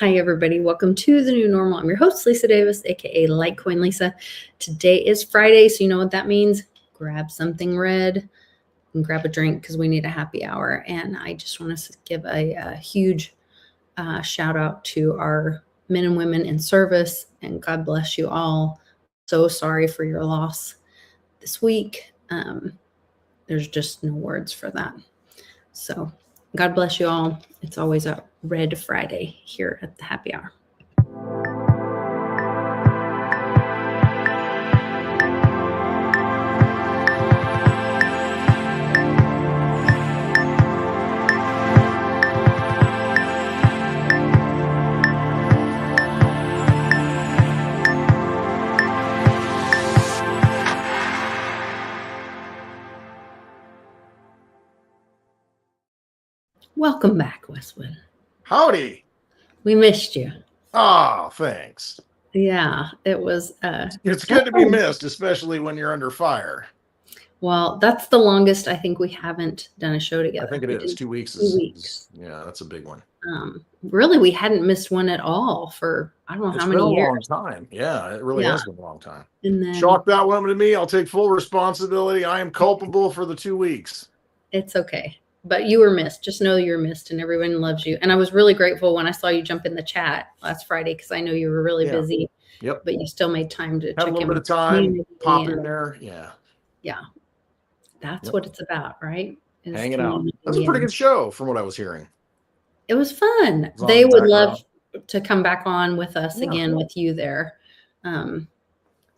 Hi, everybody. Welcome to the new normal. I'm your host, Lisa Davis, aka Litecoin Lisa. Today is Friday, so you know what that means. Grab something red and grab a drink because we need a happy hour. And I just want to give a huge shout out to our men and women in service, and God bless you all. So sorry for your loss this week. There's just no words for that. So God bless you all. It's always a red Friday here at the happy hour. Welcome back, Westwood. Howdy. We missed you. Oh, thanks. Yeah, it was. It's good to be missed, especially when you're under fire. Well, that's the longest I think we haven't done a show together. I think it is 2 weeks. 2 weeks. Yeah, that's a big one. Really, we hadn't missed one at all for I don't know how many years. It's been a long time. Yeah, it really has been a long time. And then Chalk that one to me. I'll take full responsibility. I am culpable for the 2 weeks. It's okay. But you were missed. Just know you're missed and everyone loves you. And I was really grateful when I saw you jump in the chat last Friday because I know you were really busy. Yep. But you still made time to Have check a little in bit of time, pop in there. Yeah. Yeah. That's what it's about, right? Hanging out. That's a pretty good show from what I was hearing. It was fun. They would love to come back on with us again with you there. So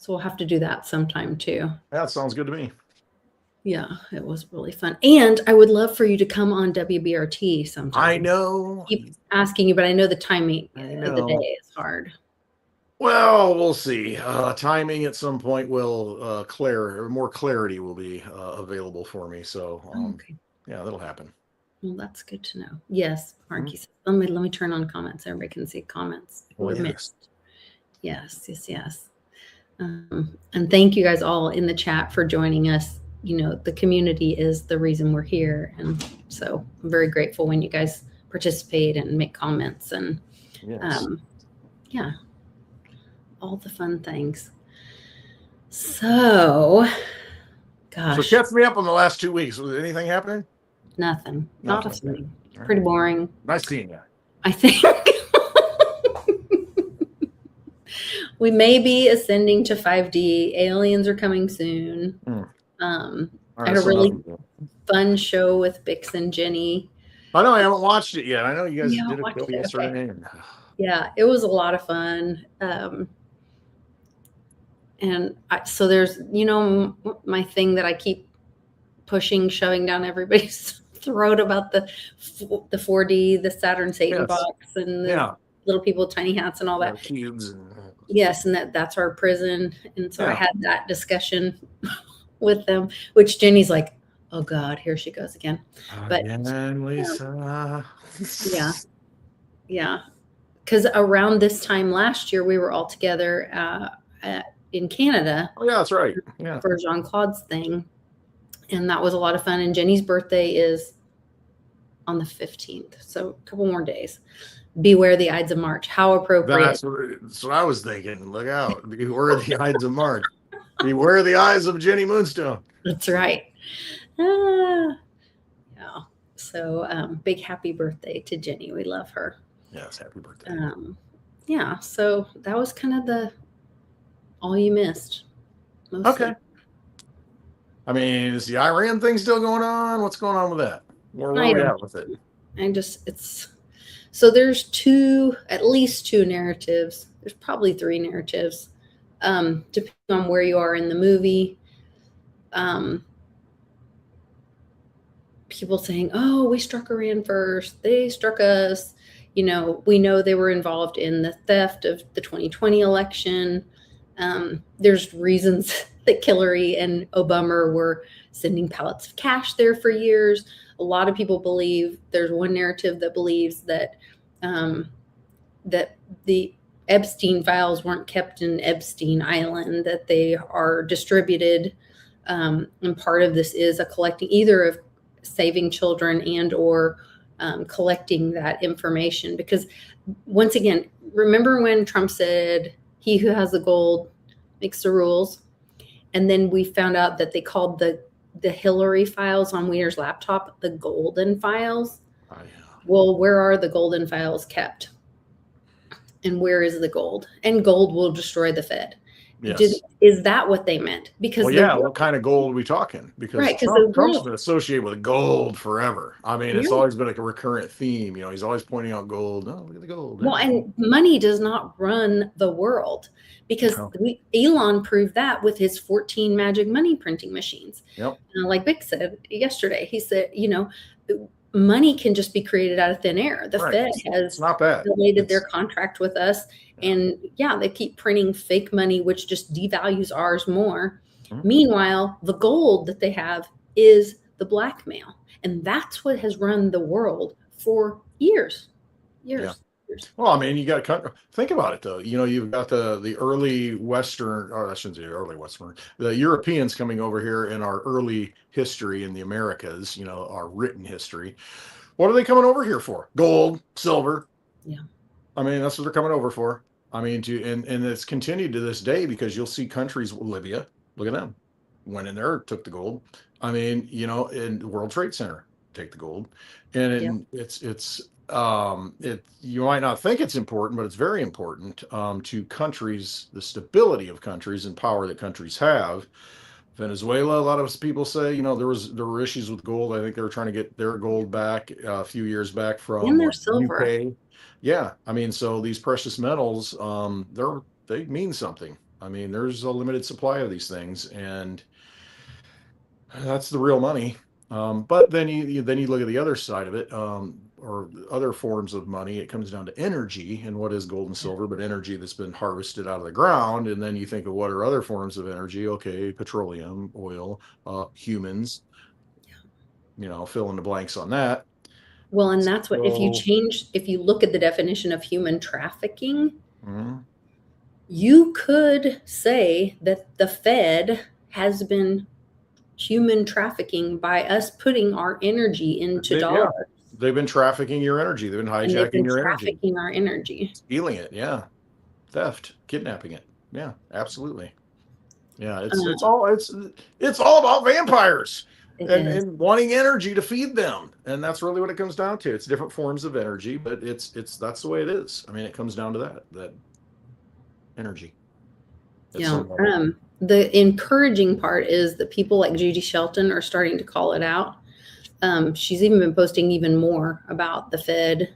we'll have to do that sometime too. That sounds good to me. Yeah, it was really fun. And I would love for you to come on WBRT sometime. I know. I keep asking you, but I know the timing of the day is hard. Well, we'll see. Timing at some point will more clarity will be available for me. So yeah, that'll happen. Well, that's good to know. Yes, Marky says, let me turn on comments. Everybody can see comments. Yes. And thank you guys all in the chat for joining us. You know, the community is the reason we're here. And so I'm very grateful when you guys participate and make comments and all the fun things. So, gosh. So catch me up on the last 2 weeks. Was anything happening? Nothing. Not a thing. Pretty boring. Nice seeing you. I think. We may be ascending to 5D. Aliens are coming soon. I had a really fun show with Bix and Jenny. I know I haven't watched it yet. I know you guys did a show yesterday. Okay. Yeah, it was a lot of fun. So there's, my thing that I keep shoving down everybody's throat about the 4D, the Saturn Satan box, and the little people with tiny hats and all that. Cubes. Yes, and that's our prison. And so I had that discussion with them, which Jenny's like, oh God, here she goes again. But Lisa. Yeah. Because around this time last year, we were all together in Canada. Oh, yeah, that's right. Yeah. For Jean-Claude's thing. And that was a lot of fun. And Jenny's birthday is on the 15th. So a couple more days. Beware the Ides of March. How appropriate. That's what I was thinking. Look out. Beware the Ides of March. Beware the eyes of Jenny Moonstone. That's right. Yeah. So big happy birthday to Jenny. We love her. Yes, happy birthday. Yeah. So that was kind of all you missed. Mostly. Okay. I mean, is the Iran thing still going on? What's going on with that? Where are we at with it? So there's at least two narratives. There's probably three narratives. Depending on where you are in the movie, people saying, oh, we struck Iran first. They struck us. We know they were involved in the theft of the 2020 election. There's reasons that Hillary and Obama were sending pallets of cash there for years. A lot of people believe there's one narrative that believes that that the Epstein files weren't kept in Epstein Island, that they are distributed. And part of this is a collecting either of saving children and or collecting that information. Because once again, remember when Trump said, "He who has the gold makes the rules," and then we found out that they called the Hillary files on Weiner's laptop the golden files. Oh, yeah. Well, where are the golden files kept? And where is the gold? And gold will destroy the Fed. Yes. Is that what they meant? Because Well, yeah, what kind of gold are we talking? Because Right, 'cause Trump's been associated with gold forever. I mean, it's Yeah. always been like a recurrent theme. You know, he's always pointing out gold. Oh, look at the gold. Well, and money does not run the world, because No. Elon proved that with his 14 magic money printing machines. Yep. Like Vic said yesterday, he said, money can just be created out of thin air. The Right. Fed It's has not bad. delayed their contract with us. Yeah. And yeah, they keep printing fake money, which just devalues ours more. Mhm. Meanwhile, the gold that they have is the blackmail. And that's what has run the world for years. Yeah. Well, I mean, you got to think about it, though. You know, you've got the early Western, or I shouldn't say early Western, the Europeans coming over here in our early history in the Americas, you know, our written history. What are they coming over here for? Gold, silver. Yeah. I mean, that's what they're coming over for. I mean, and it's continued to this day, because you'll see countries, Libya, look at them, went in there, took the gold. I mean, you know, in the World Trade Center, take the gold. And you might not think it's important, but it's very important to countries, the stability of countries and power that countries have. Venezuela, a lot of people say, you know, there were issues with gold. I think they were trying to get their gold back a few years back from And their silver. UK. Yeah, I mean, so these precious metals, they mean something. I mean, there's a limited supply of these things, and that's the real money. But then you look at the other side of it, or other forms of money. It comes down to energy, and what is gold and silver, but energy that's been harvested out of the ground. And then you think of what are other forms of energy? Okay, petroleum, oil, humans. You know, fill in the blanks on that. Well, and that's what, if you look at the definition of human trafficking, Mhm. you could say that the Fed has been human trafficking by us putting our energy into dollars. They've been trafficking your energy. They've been And they've hijacking been your energy, trafficking our energy. stealing it. Yeah, theft, kidnapping it. Yeah, absolutely. Yeah, it's all about vampires and wanting energy to feed them, and that's really what it comes down to. It's different forms of energy, but it's that's the way it is. I mean, it comes down to that energy. Yeah. The encouraging part is that people like Judy Shelton are starting to call it out. She's even been posting even more about the Fed.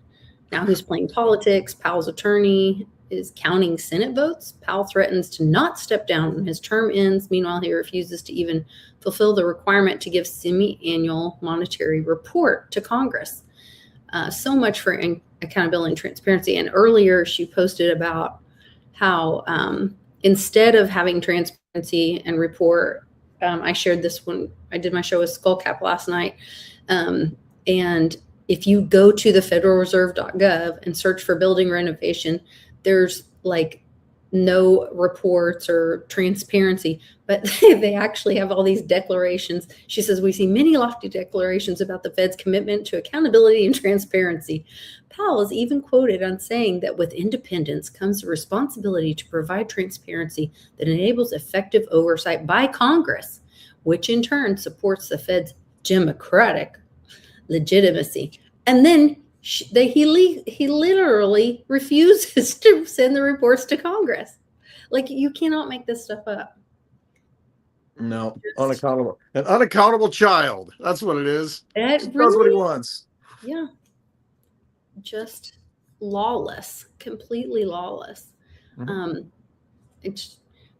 Now who's playing politics? Powell's attorney is counting Senate votes. Powell threatens to not step down when his term ends. Meanwhile, he refuses to even fulfill the requirement to give semi-annual monetary report to Congress. So much for accountability and transparency. And earlier she posted about how instead of having transparency and report, I shared this when I did my show with Skullcap last night. And if you go to the federalreserve.gov and search for building renovation, there's like no reports or transparency, but they actually have all these declarations. She says, we see many lofty declarations about the Fed's commitment to accountability and transparency. Powell is even quoted on saying that with independence comes the responsibility to provide transparency that enables effective oversight by Congress, which in turn supports the Fed's democratic legitimacy. And then he literally refuses to send the reports to Congress. Like, you cannot make this stuff up. No, unaccountable. An unaccountable child. That's what it is. That's what he wants. Yeah. Just lawless, completely lawless. Mhm.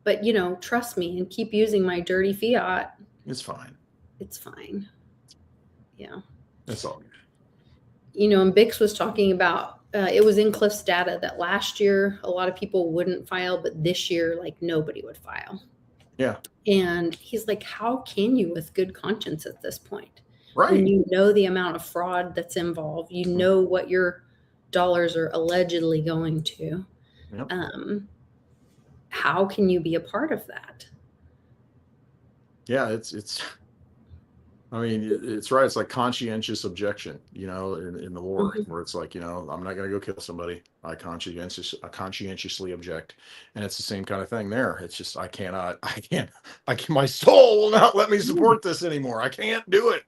But you know, trust me and keep using my dirty fiat. It's fine. It's fine. Yeah. It's all good. You know, and Bix was talking about, it was in Cliff's data that last year a lot of people wouldn't file, but this year, like, nobody would file. Yeah. And he's like, how can you with good conscience at this point? Right. When you know the amount of fraud that's involved, you know what your dollars are allegedly going to. Yep. How can you be a part of that? Yeah, it's I mean, it's right. It's like conscientious objection, in the war, Mhm. where it's like, I'm not going to go kill somebody. I conscientiously object. And it's the same kind of thing there. It's just, my soul will not let me support this anymore. I can't do it.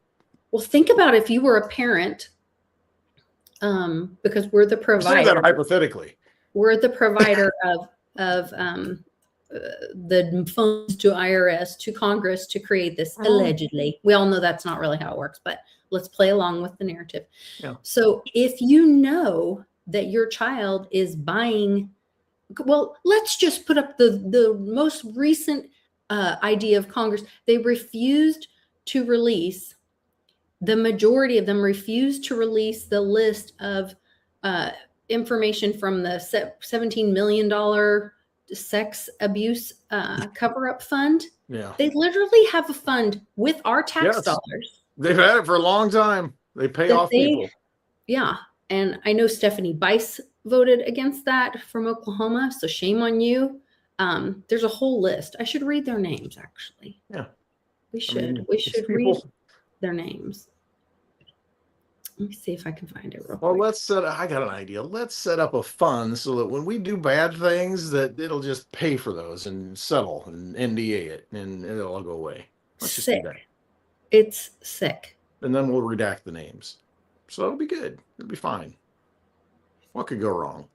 Well, think about if you were a parent, because we're the Say provider. that hypothetically. We're the provider of the funds to IRS, to Congress to create this, allegedly. We all know that's not really how it works, but let's play along with the narrative. Yeah. So if you know that your child is buying, well, let's just put up the most recent idea of Congress. They refused to release, the majority of them refused to release the list of information from the $17 million sex abuse cover-up fund. Yeah. They literally have a fund with our tax Yes. dollars. They've had it for a long time. They pay that off people. Yeah. And I know Stephanie Bice voted against that from Oklahoma. So shame on you. There's a whole list. I should read their names, actually. Yeah. We should. I mean, we it's should read their names. Let me see if I can find it real Well, quick. I got an idea. Let's set up a fund so that when we do bad things, that it'll just pay for those and settle and NDA it, and it'll all go away. Let's just do Sick. that. It's sick. And then we'll redact the names. So it'll be good. It'll be fine. What could go wrong?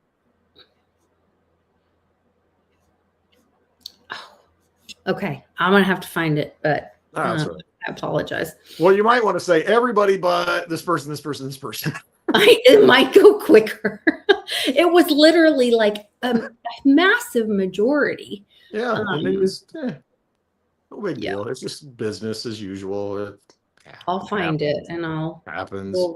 Okay. I'm going to have to find it, but That's right. I apologize. Well, you might want to say everybody but this person, this person, this person. It might go quicker. It was literally like a massive majority. Yeah. And it was no big Yeah. deal. It's just business as usual. I'll find it and happens. we'll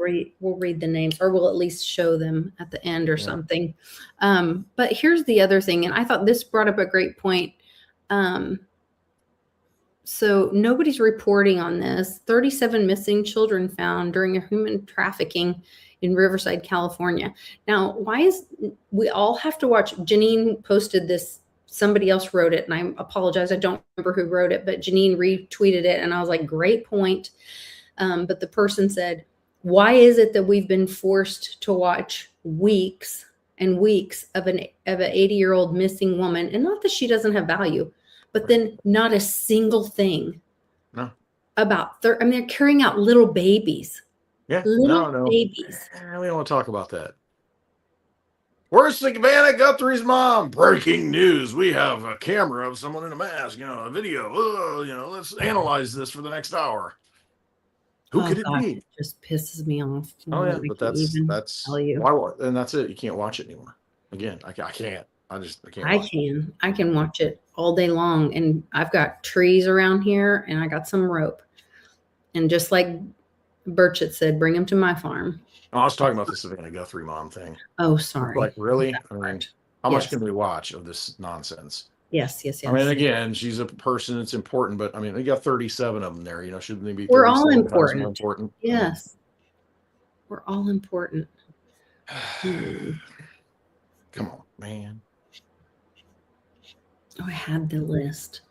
read the names, or we'll at least show them at the end or something. But here's the other thing, and I thought this brought up a great point. So nobody's reporting on this. 37 missing children found during a human trafficking in Riverside, California. Now, we all have to watch? Janine posted this. Somebody else wrote it, and I apologize. I don't remember who wrote it, but Janine retweeted it, and I was like, great point. But the person said, why is it that we've been forced to watch weeks and weeks of an 80-year-old missing woman? And not that she doesn't have value, but then not a single thing about they're carrying out little babies. Yeah, little babies. We don't want to talk about that. Where's Savannah Guthrie's mom? Breaking news. We have a camera of someone in a mask, a video. Let's analyze this for the next hour. Who could it be? It just pisses me off. Oh, yeah, but that's tell you. Why, and that's it. You can't watch it anymore. Again, I can't. I can't. I can watch it all day long, and I've got trees around here, and I got some rope. And just like Burchett said, bring them to my farm. Oh, I was talking about the Savannah Guthrie mom thing. Oh, sorry. Like, really? I mean, how much Yes. can we watch of this nonsense? Yes. I mean, again, she's a person that's important, but I mean, they got 37 of them there. Shouldn't they be? We're all 37 times important. more important. Yes. We're all important. Come on, man. Oh, I had the list.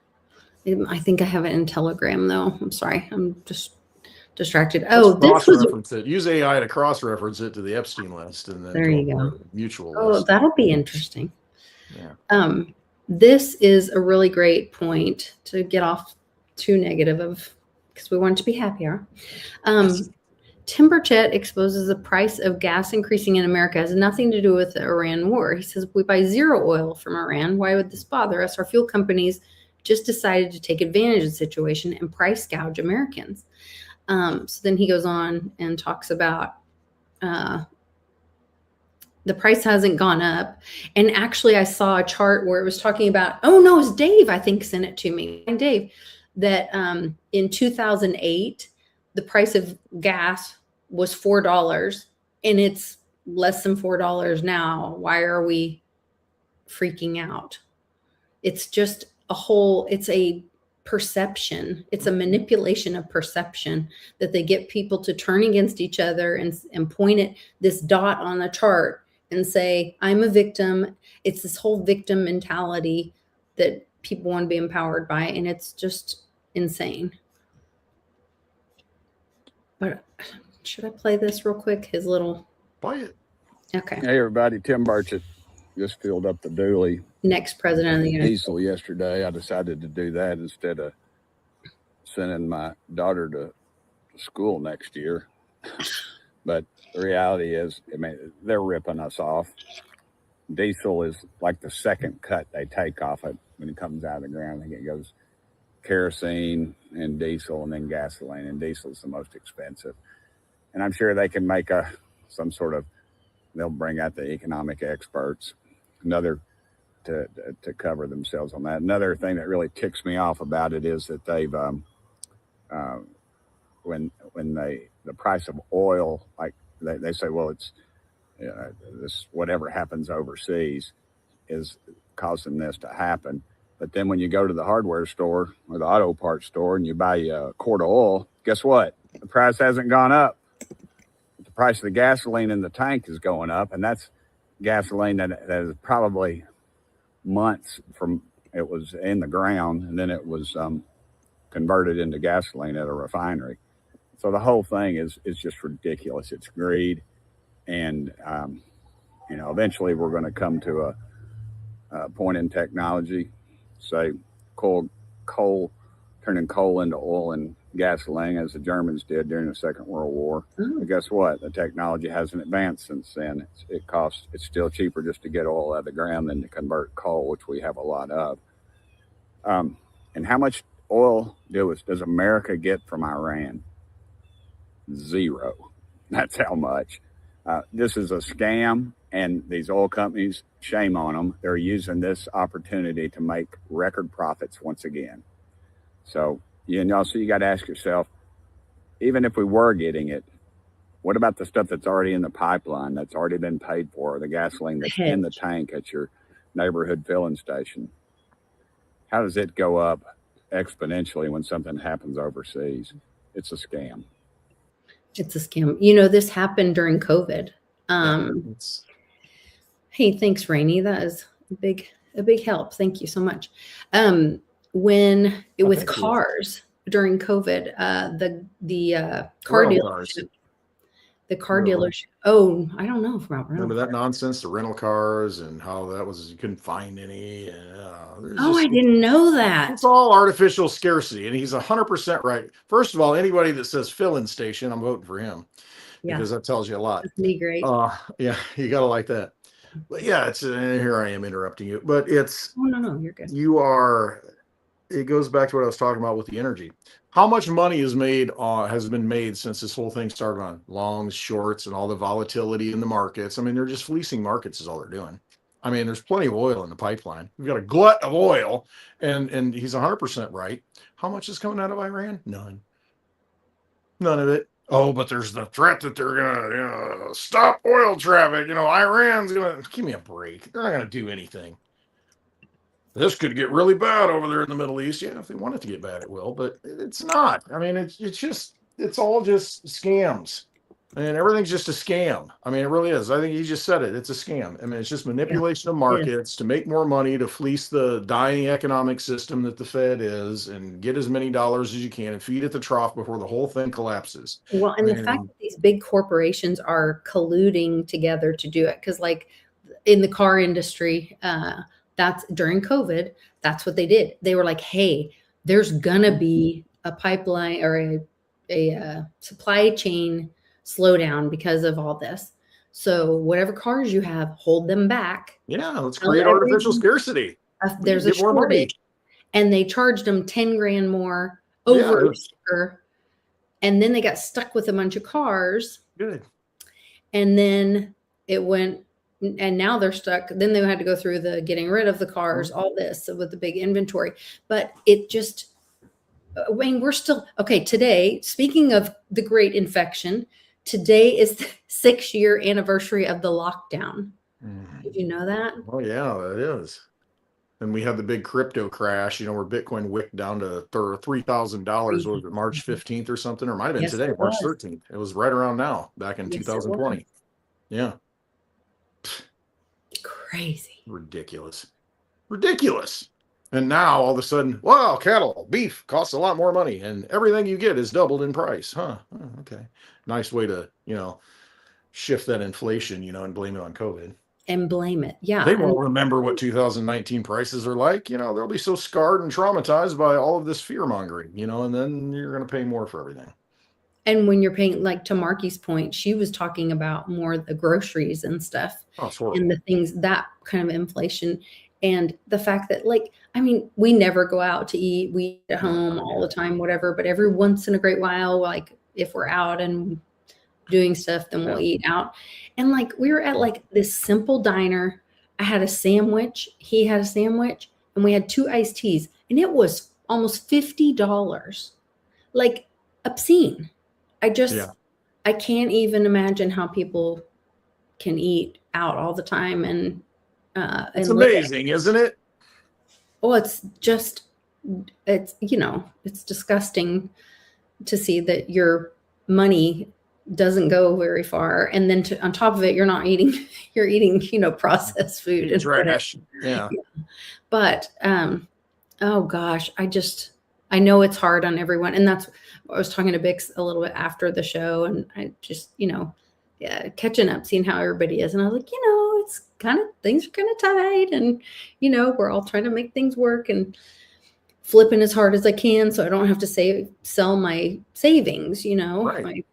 I think I have it in Telegram, though. I'm sorry. I'm just distracted. Oh, this was. Cross-reference it. Use AI to cross-reference it to the Epstein list, and then There you go. Mutual Oh, list. that'll be interesting. Yeah. This is a really great point to get off too negative because we want it to be happier. Tim Burchett exposes the price of gas increasing in America has nothing to do with the Iran war. He says, we buy zero oil from Iran. Why would this bother us? Our fuel companies just decided to take advantage of the situation and price gouge Americans. So then he goes on and talks about the price hasn't gone up. And actually, I saw a chart where it was talking about, it's Dave, I think, sent it to me. And Dave, that in 2008, the price of gas was $4 and it's less than $4 now. Why are we freaking out? It's just it's a perception. It's a manipulation of perception that they get people to turn against each other and point at this dot on the chart and say, I'm a victim. It's this whole victim mentality that people want to be empowered by. And it's just insane. But should I play this real quick? His little. Buy it. Okay. Hey everybody, Tim Burchett just filled up the dually Next president of the United diesel yesterday. I decided to do that instead of sending my daughter to school next year. But the reality is, I mean, they're ripping us off. Diesel is like the second cut they take off it when it comes out of the ground. I think it goes kerosene and diesel and then gasoline, and diesel is the most expensive. And I'm sure they can make some sort of, they'll bring out the economic experts, another to cover themselves on that. Another thing that really ticks me off about it is that they've when the price of oil, like they say, well, it's this whatever happens overseas is causing this to happen. But then when you go to the hardware store or the auto parts store and you buy a quart of oil, guess what? The price hasn't gone up. The price of the gasoline in the tank is going up, and that's gasoline that is probably months from it was in the ground, and then it was converted into gasoline at a refinery. So the whole thing is just ridiculous. It's greed, and eventually we're going to come to a point in technology, say coal turning coal into oil and gasoline, as the Germans did during the Second World War. But guess what? The technology hasn't advanced since then. It's still cheaper just to get oil out of the ground than to convert coal, which we have a lot of. And how much oil does America get from Iran? Zero. That's how much. This is a scam, and these oil companies, shame on them. They're using this opportunity to make record profits once again. So you got to ask yourself, even if we were getting it, what about the stuff that's already in the pipeline, that's already been paid for, the gasoline that's in the tank at your neighborhood filling station? How does it go up exponentially when something happens overseas? It's a scam. It's a scam. This happened during COVID. Hey, thanks, Rainey. That is a big help. Thank you so much. With cars during COVID, the car dealership. The car dealership. Oh, I don't know about rental. Remember that nonsense, the rental cars, and how that was, you couldn't find any. I didn't know that. It's all artificial scarcity, and he's 100% right. First of all, anybody that says filling station, I'm voting for him, because that tells you a lot. That's me, great. Yeah, you gotta like that. But yeah, it's here I am interrupting you, but it's. Oh no, you're good. It goes back to what I was talking about with the energy. How much money has been made since this whole thing started on longs, shorts, and all the volatility in the markets? I mean, they're just fleecing markets is all they're doing. I mean, there's plenty of oil in the pipeline. We've got a glut of oil, and he's 100% right. How much is coming out of Iran? None of it. Oh, but there's the threat that they're gonna stop oil traffic. Iran's gonna give me a break. They're not gonna do anything. This could get really bad over there in the Middle East. Yeah, if they want it to get bad, it will, but it's not. I mean, it's all just scams. And everything's just a scam. I mean, it really is. I think you just said it. It's a scam. I mean, it's just manipulation of markets to make more money, to fleece the dying economic system that the Fed is, and get as many dollars as you can and feed at the trough before the whole thing collapses. Well, and the fact that these big corporations are colluding together to do it, because like in the car industry, that's during COVID, that's what they did. They were like, hey, there's gonna be a pipeline or a supply chain slowdown because of all this. So whatever cars you have, hold them back. Yeah, let's create artificial scarcity. There's a shortage. And they charged them 10 grand more over a sticker. And then they got stuck with a bunch of cars. Good. And then it went, and now they're stuck. Then they had to go through the getting rid of the cars, all this with the big inventory. But it just, Wayne, we're still, okay, today, speaking of the great infection, today is the 6-year anniversary of the lockdown. Did you know that? Oh, yeah, it is. And we had the big crypto crash, where Bitcoin wicked down to $3,000. Was it March 15th or something? Or it might have been today, March 13th. It was right around now, back in 2020. Yeah. Crazy. Ridiculous. And now all of a sudden, wow, cattle, beef costs a lot more money, and everything you get is doubled in price. Huh? Oh, okay. Nice way to, shift that inflation, and blame it on COVID. and blame it. Yeah. They And won't remember what 2019 prices are like. They'll be so scarred and traumatized by all of this fear mongering, and then you're going to pay more for everything. and when you're paying, like to Marky's point, she was talking about more the groceries and stuff Oh, it's horrible. and the things, that kind of inflation. And the fact that, like, I mean, we never go out to eat. We eat at home all the time, whatever. But every once in a great while, like if we're out and doing stuff, then we'll eat out. And like we were at like this simple diner. I had a sandwich. He had a sandwich, and we had 2 iced teas, and it was almost $50. Like obscene. Yeah. I can't even imagine how people can eat out all the time and It's and live. amazing, isn't it? Well, it's it's disgusting to see that your money doesn't go very far, and then on top of it, you're not eating, you're eating, processed food and whatever. Trash. Yeah. But oh gosh, I know it's hard on everyone, and that's I was talking to Bix a little bit after the show, and I just catching up, seeing how everybody is, and I was like, it's things are kind of tight, and we're all trying to make things work and flipping as hard as I can so I don't have to sell my savings, Right.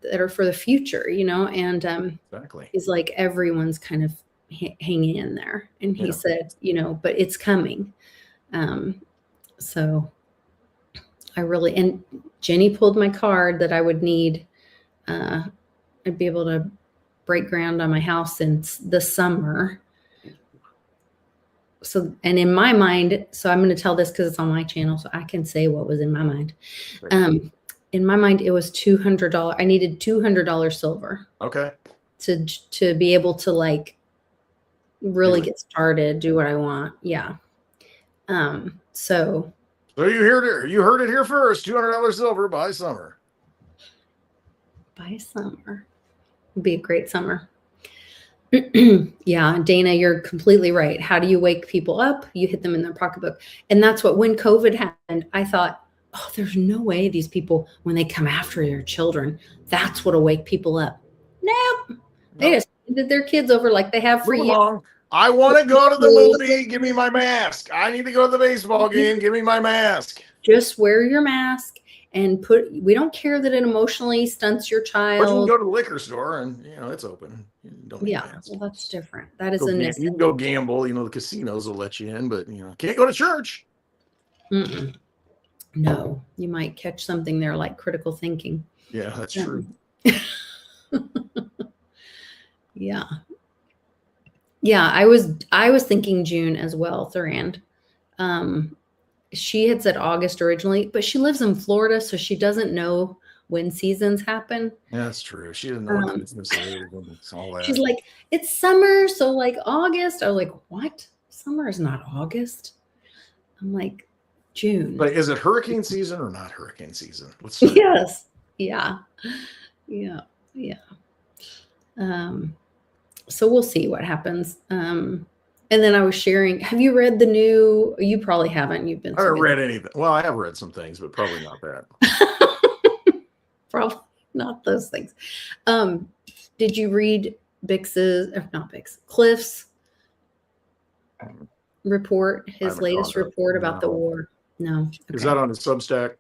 that are for the future, and Exactly. he's like, everyone's kind of hanging in there, and he Yeah. said, but it's coming. So and Jenny pulled my card that I would need. I'd be able to break ground on my house in the summer. So, and in my mind, so I'm going to tell this because it's on my channel, so I can say what was in my mind. Right. In my mind, it was $200. I needed $200 silver Okay. to be able to like really Do it. get started, do what I want. Yeah. So you heard it here first. $200 silver by summer. by summer would be a great summer. Yeah, Dana, you're completely right. How do you wake people up? You hit them in their pocketbook. And that's what, when COVID happened, I thought, oh, there's no way these people, when they come after their children, that's what'll wake people up. Nope. They just handed their kids over like they have for Move years. along. I want to go to the movie. Give me my mask. I need to go to the baseball game. Give me my mask. Just wear your mask and we don't care that it emotionally stunts your But you can child. go to the liquor store and it's open. You don't need a Yeah, mask. well, that's different. That is You a can necessity. go gamble. The casinos will let you in, but can't go to church. Mm-mm. No, you might catch something there like critical thinking. Yeah, that's true. Yeah. Yeah, I was thinking June as well, Thurand. She had said August originally, but she lives in Florida, so she doesn't know when seasons happen. Yeah, that's true. She didn't know what Christmas is. All that. She's like, it's summer, so like August. I was like, what? Summer is not August. I'm like, June. But is it hurricane season or not hurricane season? Let's start. Yes. Yeah. Yeah. Yeah. So we'll see what happens. And then I was sharing, have you read you probably haven't. You've been I haven't read anything. Well, I have read some things, but probably not that. Probably not those things. Did you read Cliff's report, his latest report about the war? No. Okay. Is that on his Substack?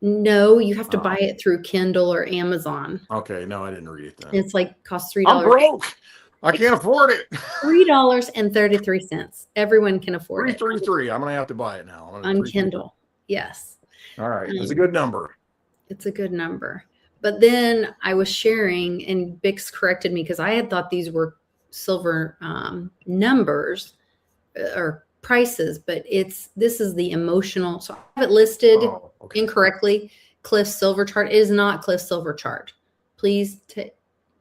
No, you have to buy it through Kindle or Amazon. Okay, no, I didn't read it then. It's like costs $3. I'm broke. I can't afford it. $3.33. Everyone can afford it. 333. I'm gonna have to buy it now On Kindle. Yes. All right, it's a good number. It's a good number. But then I was sharing, and Bix corrected me because I had thought these were silver numbers or prices, but this is the emotional. So I have it listed incorrectly. Cliff's silver chart. It is not Cliff's silver chart. Please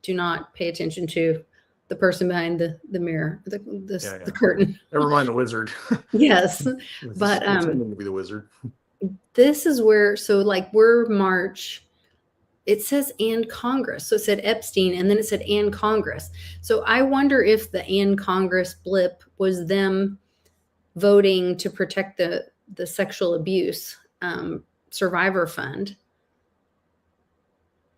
do not pay attention to the person behind the mirror, the curtain. Never mind the wizard. Yes, but pretending to be the wizard. This is where, so like we're March. It says and Congress. So it said Epstein, and then it said and Congress. So I wonder if the and Congress blip was them voting to protect the sexual abuse survivor fund.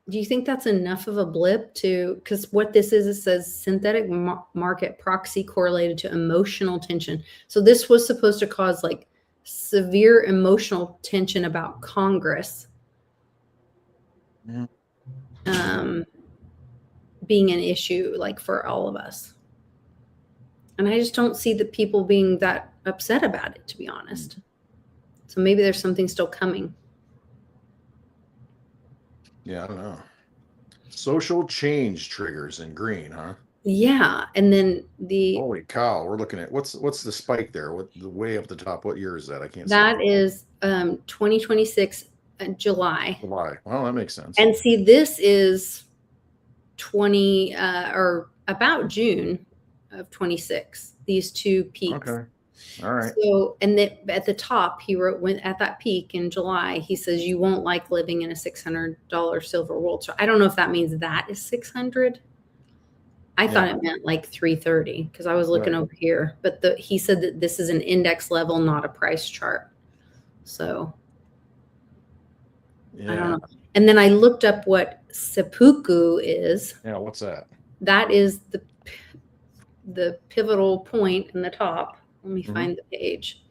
Do you think that's enough of a blip to, because what this is, it says synthetic market proxy correlated to emotional tension. So this was supposed to cause like severe emotional tension about Congress being an issue like for all of us. And I just don't see the people being that upset about it, to be honest. So maybe there's something still coming. Yeah, I don't know. Social change triggers in green, huh? Yeah. And then Holy cow, we're looking at what's the spike there? What the way up the top? What year is that? I can't see. That is 2026 July. July. Well, that makes sense. And see, this is 20 or about June of 26. These two peaks. Okay. All right. So, and at the top, he wrote, when at that peak in July, he says, you won't like living in a $600 silver world. So I don't know if that means that is 600. I thought it meant like 330 because I was looking over here, but he said that this is an index level, not a price chart. So I don't know. And then I looked up what seppuku is. Yeah. What's that? That is the pivotal point in the top. Let me find the page.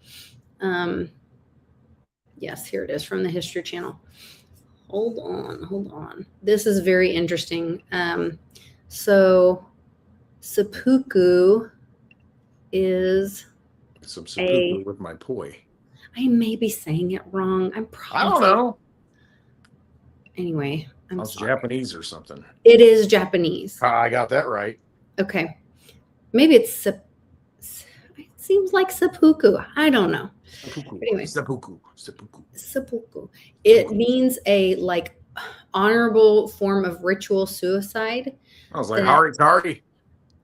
Yes, here it is from the History Channel. Hold on. This is very interesting. So seppuku is some seppuku with my toy. I may be saying it wrong. I don't know. Anyway, It's Japanese or something. It is Japanese. I got that right. Okay. Maybe it seems like seppuku. I don't know. Seppuku. Anyway. Seppuku. It means a like honorable form of ritual suicide. I was like, Harikari.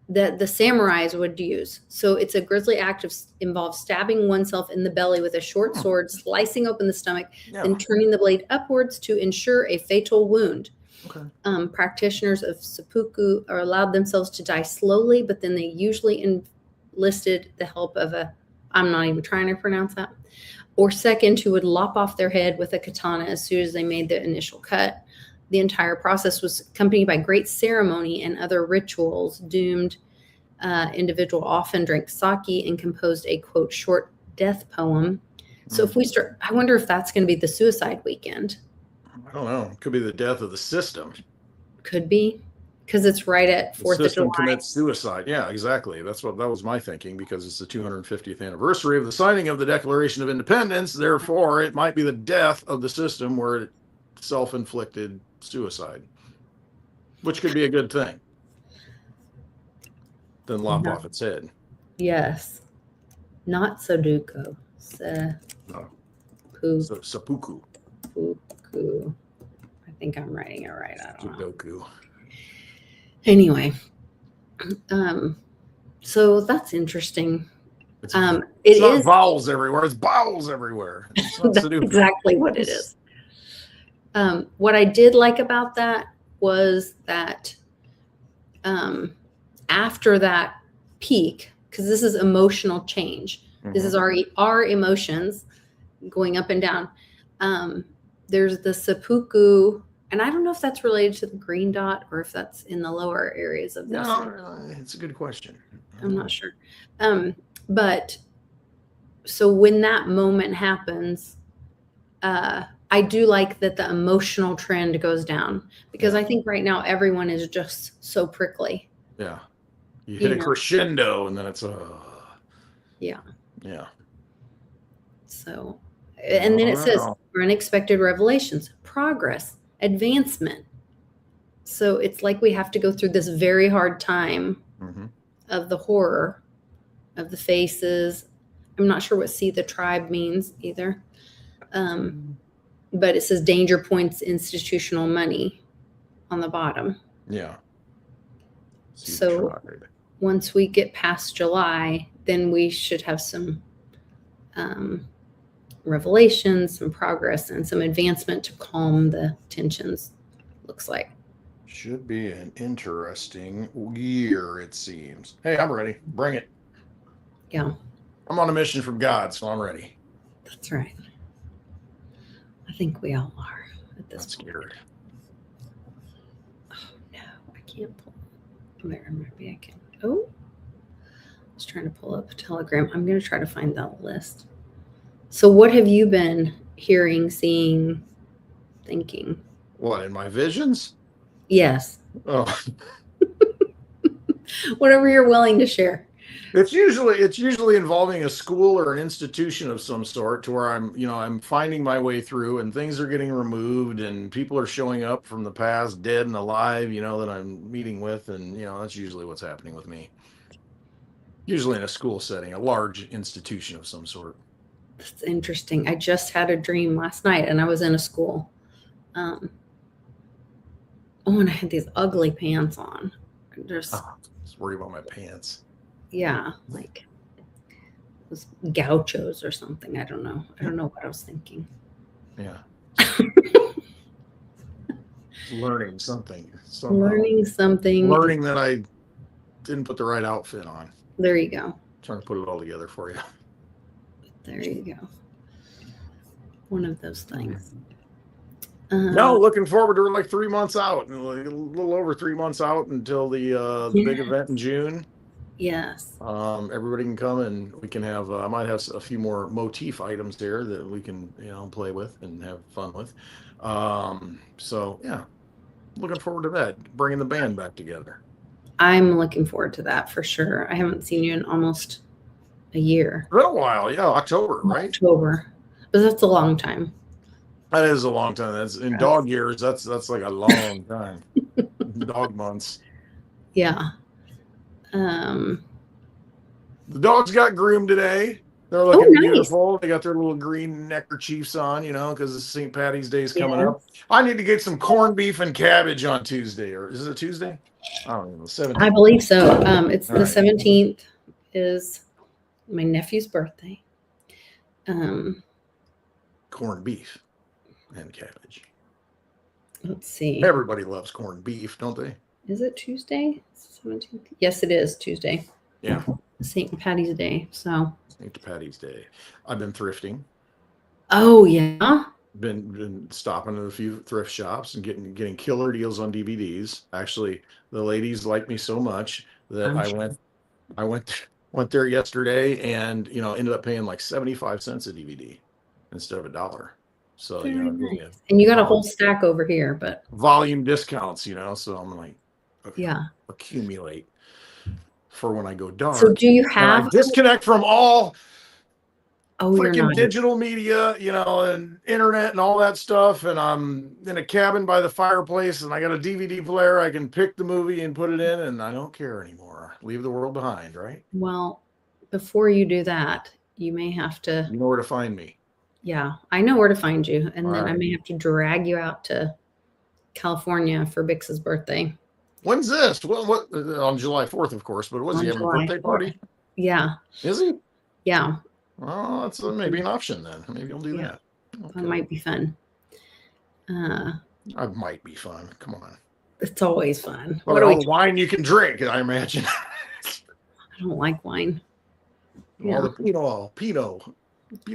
That the samurais would use. So it's a grisly act involves stabbing oneself in the belly with a short sword, slicing open the stomach, and turning the blade upwards to ensure a fatal wound. Okay. Practitioners of seppuku are allowed themselves to die slowly, but then they usually enlisted the help of I'm not even trying to pronounce that, or second, who would lop off their head with a katana as soon as they made the initial cut. The entire process was accompanied by great ceremony and other rituals. Doomed individual often drank sake and composed a, quote, short death poem. So if we start, I wonder if that's going to be the suicide weekend. I don't know. It could be the death of the system. Could be, because it's right at 4th of July. The system commits suicide. Yeah, exactly. That was my thinking, because it's the 250th anniversary of the signing of the Declaration of Independence. Therefore, it might be the death of the system where it self-inflicted suicide, which could be a good thing. Then lop off its head. Yes. Not Sudoku. Seppuku. Seppuku. I think I'm writing it right. I don't know. Sudoku. Anyway. So that's interesting. It's not vowels everywhere. It's vowels everywhere. That's exactly what it is. What I did like about that was that after that peak, because this is emotional change, this is our emotions going up and down. There's the seppuku, and I don't know if that's related to the green dot or if that's in the lower areas of this. No, it's a good question. I'm not sure. But so when that moment happens, I do like that the emotional trend goes down, because I think right now everyone is just so prickly. Yeah. You hit a crescendo and then it's yeah. So, and then it says unexpected revelations, progress, advancement. So it's like we have to go through this very hard time of the horror of the faces. I'm not sure what see the tribe means either. But it says danger points, institutional money on the bottom. Yeah. So once we get past July, then we should have some revelations, some progress, and some advancement to calm the tensions, looks like. Should be an interesting year, it seems. Hey, I'm ready. Bring it. Yeah. I'm on a mission from God, so I'm ready. That's right. I think we all are at this Not point. scared. Oh no, I can't pull. There, maybe I can. Oh, I was trying to pull up a Telegram. I'm going to try to find that list. So, what have you been hearing, seeing, thinking? What, in my visions? Yes, Oh, whatever you're willing to share. it's usually involving a school or an institution of some sort, to where I'm finding my way through, and things are getting removed, and people are showing up from the past, dead and alive, that I'm meeting with, and that's usually what's happening with me. Usually in a school setting, a large institution of some sort. That's interesting. I just had a dream last night, and I was in a school. And I had these ugly pants on. Just Just worry about my pants. yeah, like it was gauchos or something. I don't know. I don't know what I was thinking. Yeah. Learning something. Somehow. Learning something. Learning that I didn't put the right outfit on. There you go. Trying to put it all together for you. There you go. One of those things. No, looking forward to like 3 months out, a little over 3 months out until the big event in June. Yes. Everybody can come, and we can have. I might have a few more motif items there that we can play with and have fun with. So yeah, looking forward to that. Bringing the band back together. I'm looking forward to that for sure. I haven't seen you in almost a year. For a while, yeah, October, right? October, but that's a long time. That is a long time. That's in dog years. That's like a long time. Dog months. Yeah. The dogs got groomed today. They're looking beautiful. They got their little green neckerchiefs on, because St. Patty's Day is coming up. I need to get some corned beef and cabbage on Tuesday, or is it Tuesday? I don't know. 17th. I believe so. It's All the right. 17th is my nephew's birthday. Corned beef and cabbage. Let's see. Everybody loves corned beef, don't they? Is it Tuesday? 17th? Yes, it is Tuesday. Yeah. St. Patty's Day. So. St. Patty's Day. I've been thrifting. Oh yeah. Been stopping at a few thrift shops and getting killer deals on DVDs. Actually, the ladies like me so much that I went there yesterday and ended up paying like 75 cents a DVD instead of $1. So nice. And you got a whole stack over here, but volume discounts, so I'm like, yeah, accumulate for when I go dark. So do you have disconnect from all freaking digital media, and internet and all that stuff, and I'm in a cabin by the fireplace, and I got a DVD player. I can pick the movie and put it in, and I don't care anymore. Leave the world behind, right? Well, before you do that, you may have to. You know where to find me. Yeah, I know where to find you, and all then right. I may have to drag you out to California for Bix's birthday. When's this? What on July 4th, of course, but was he having a birthday party? Yeah. Is he? Yeah. Well, that's maybe an option then. Maybe I'll do that. Okay. That might be fun. That might be fun. Come on. It's always fun. What all the wine you can drink, I imagine. I don't like wine. All the Pinot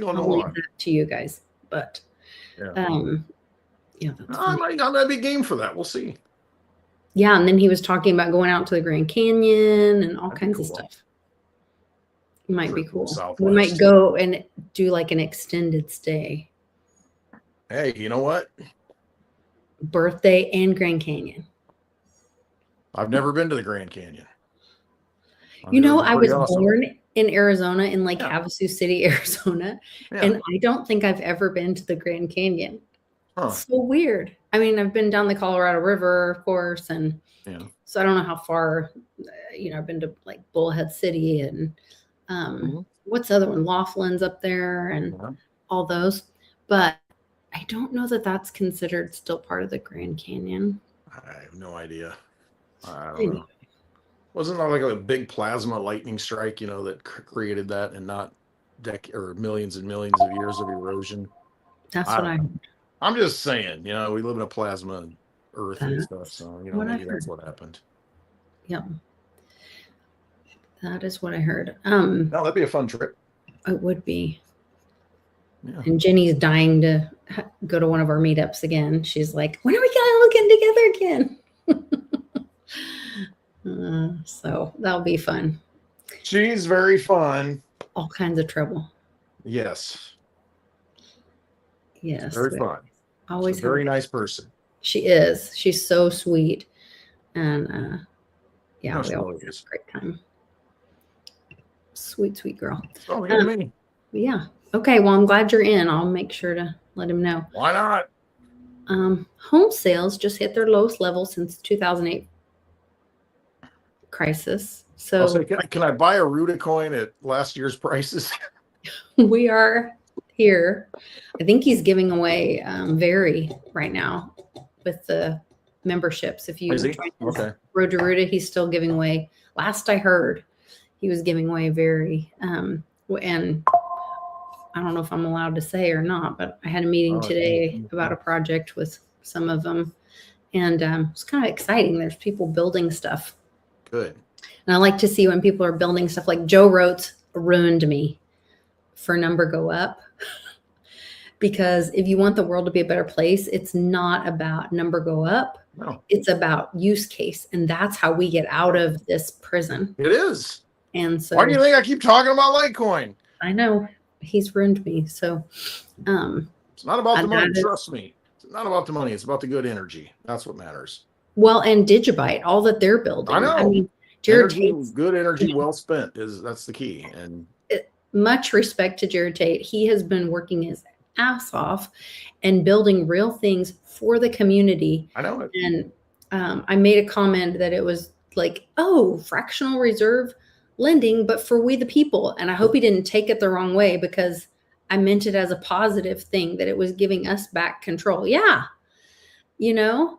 I'll Noir. leave that to you guys, but yeah, that's I might be game for that. We'll see. Yeah, and then he was talking about going out to the Grand Canyon and all kinds of stuff. It might be cool. Southwest. We might go and do like an extended stay. Hey, you know what? Birthday and Grand Canyon. I've never been to the Grand Canyon. I was born in Arizona, in Lake Havasu City, Arizona, and I don't think I've ever been to the Grand Canyon. Huh. It's so weird. I mean, I've been down the Colorado River, of course, and so I don't know how far. I've been to like Bullhead City and what's the other one? Laughlin's up there and all those, but I don't know that that's considered still part of the Grand Canyon. I have no idea. I don't know. Wasn't that like a big plasma lightning strike, that created that, and not millions and millions of years of erosion? That's what I heard. I'm just saying, we live in a plasma Earth and stuff, so maybe that's what happened. Yep. That is what I heard. No, that'd be a fun trip. It would be. Yeah. And Jenny's dying to go to one of our meetups again. She's like, when are we all getting together again? So that'll be fun. She's very fun. All kinds of trouble. Yes. Yes. Very we fun. Always She's a very nice person. She is. She's so sweet. And yeah, No, she we really always have is. a great time. Sweet, sweet girl. Oh, yeah, me. Yeah. Okay. Well, I'm glad you're in. I'll make sure to let him know. Why not? Home sales just hit their lowest level since 2008 crisis. So I'll say, can I buy a Rudicoin at last year's prices? we are here. I think he's giving away Very right now with the memberships. If you Is he? join his Okay. Road to Ruta, he's still giving away. Last I heard, he was giving away Very. And I don't know if I'm allowed to say or not, but I had a meeting today about a project with some of them. And it's kind of exciting. There's people building stuff. Good. And I like to see when people are building stuff like Joe Rotes ruined me for Number Go Up. Because if you want the world to be a better place, it's not about number go up. No. It's about use case. And that's how we get out of this prison. It is. And so Why do you think I keep talking about Litecoin? I know he's ruined me. So It's not about the money. that is- Trust me. It's not about the money. It's about the good energy. That's what matters. well, and Digibyte, all that they're building. I know. I mean, Jared Energy, Tate's good energy well spent that's the key. And much respect to Jared Tate. He has been working his ass off and building real things for the community. I know it. And I made a comment that it was like, oh, fractional reserve lending, but for we the people. And I hope he didn't take it the wrong way, because I meant it as a positive thing, that it was giving us back control. Yeah. You know,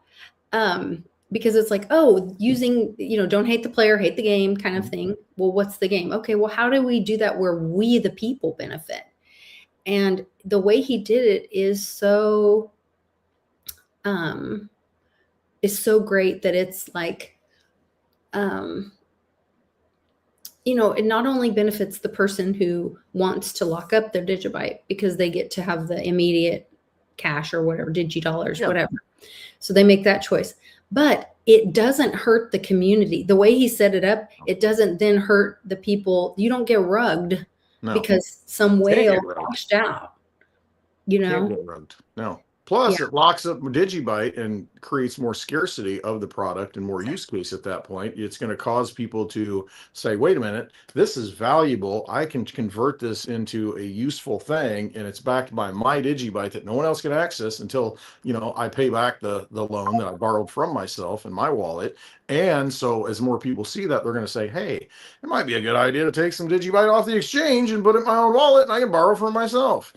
because it's like, oh, using, don't hate the player, hate the game kind of thing. Well, what's the game? Okay, well, how do we do that where we the people benefit? And the way he did it is so great that it's like, it not only benefits the person who wants to lock up their Digibyte because they get to have the immediate cash or whatever, DigiDollars, whatever. So they make that choice. But it doesn't hurt the community. The way he set it up, it doesn't then hurt the people. You don't get rugged because some whale washed out. Can't get rugged. No. Plus, it locks up Digibyte and creates more scarcity of the product and more use case at that point. It's going to cause people to say, wait a minute, this is valuable. I can convert this into a useful thing, and it's backed by my Digibyte that no one else can access until, I pay back the loan that I borrowed from myself in my wallet. And so as more people see that, they're going to say, hey, it might be a good idea to take some Digibyte off the exchange and put it in my own wallet, and I can borrow from myself.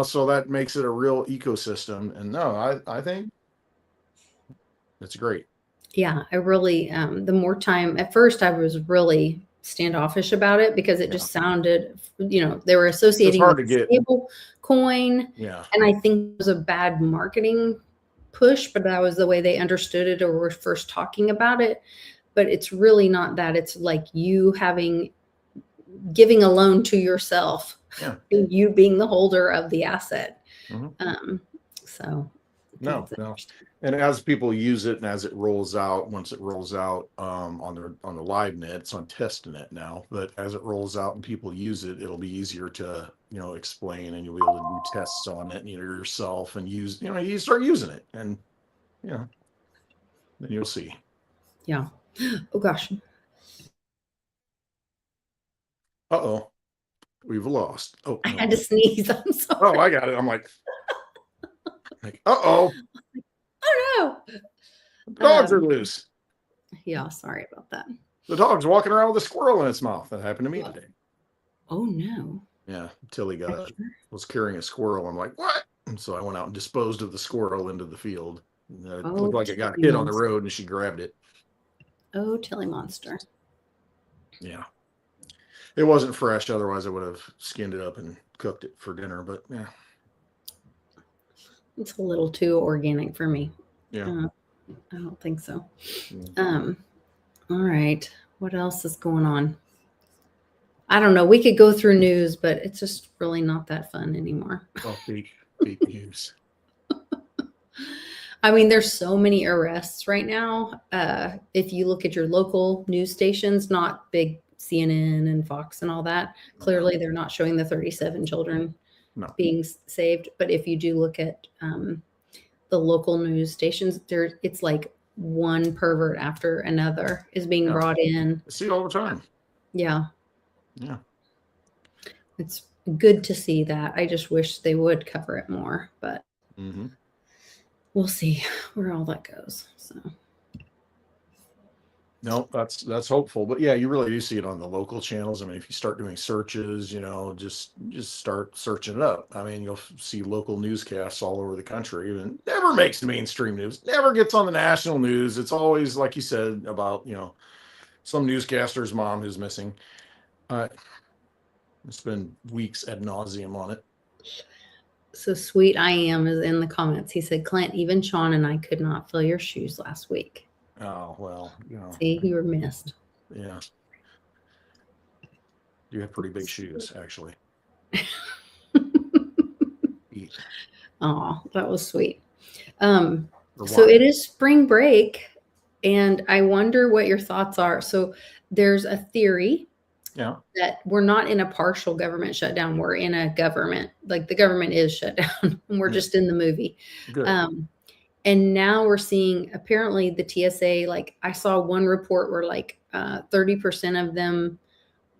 So that makes it a real ecosystem. And no, I think it's great. Yeah, I really, the more time, at first I was really standoffish about it because it just sounded, they were associating with stable coin. Yeah. And I think it was a bad marketing push, but that was the way they understood it or were first talking about it. But it's really not that. It's like you giving a loan to yourself. Yeah. You being the holder of the asset. Mm-hmm. So no. And as people use it and as it rolls out, once it rolls out on the live net, it's on testnet now, but as it rolls out and people use it, it'll be easier to, explain, and you'll be able to do tests on it, yourself, and use, you start using it, and then you'll see. Yeah. Oh gosh. Uh-oh. We've lost. Oh, I had to sneeze. I'm sorry. Oh, I got it. I'm like uh-oh. Oh no. The dogs are loose. Yeah, sorry about that. The dog's walking around with a squirrel in its mouth. That happened to me today. Oh no. Yeah, Tilly was carrying a squirrel. I'm like, what? And so I went out and disposed of the squirrel into the field. It looked like it got hit on the road, and she grabbed it. Oh, Tilly monster. Yeah. It wasn't fresh. Otherwise, I would have skinned it up and cooked it for dinner. But yeah. It's a little too organic for me. Yeah. I don't think so. Mm-hmm. All right. What else is going on? I don't know. We could go through news, but it's just really not that fun anymore. Well, fake news. I mean, there's so many arrests right now. If you look at your local news stations, not big CNN and Fox and all that, clearly they're not showing the 37 children No. being saved. But if you do look at the local news stations, it's like one pervert after another is being Yeah. brought in. I see it all the time. Yeah, Yeah. it's good to see that. I just wish they would cover it more, but Mm-hmm. we'll see where all that goes. So No, that's hopeful. But yeah, you really do see it on the local channels. I mean, if you start doing searches, just start searching it up. I mean, you'll see local newscasts all over the country. And never makes the mainstream news. Never gets on the national news. It's always, like you said, about some newscaster's mom who's missing. It's been weeks ad nauseum on it. So sweet I am is in the comments. He said, Clint, even Sean and I could not fill your shoes last week. Oh, well, See, you were missed. yeah. You have pretty big shoes, actually. Oh, that was sweet. Or So wide. it is spring break, and I wonder what your thoughts are. So there's a theory Yeah. that we're not in a partial government shutdown. We're in a government, like the government is shut down, and we're Yeah. just in the movie. Good. And now we're seeing apparently the TSA, like I saw one report where like 30% of them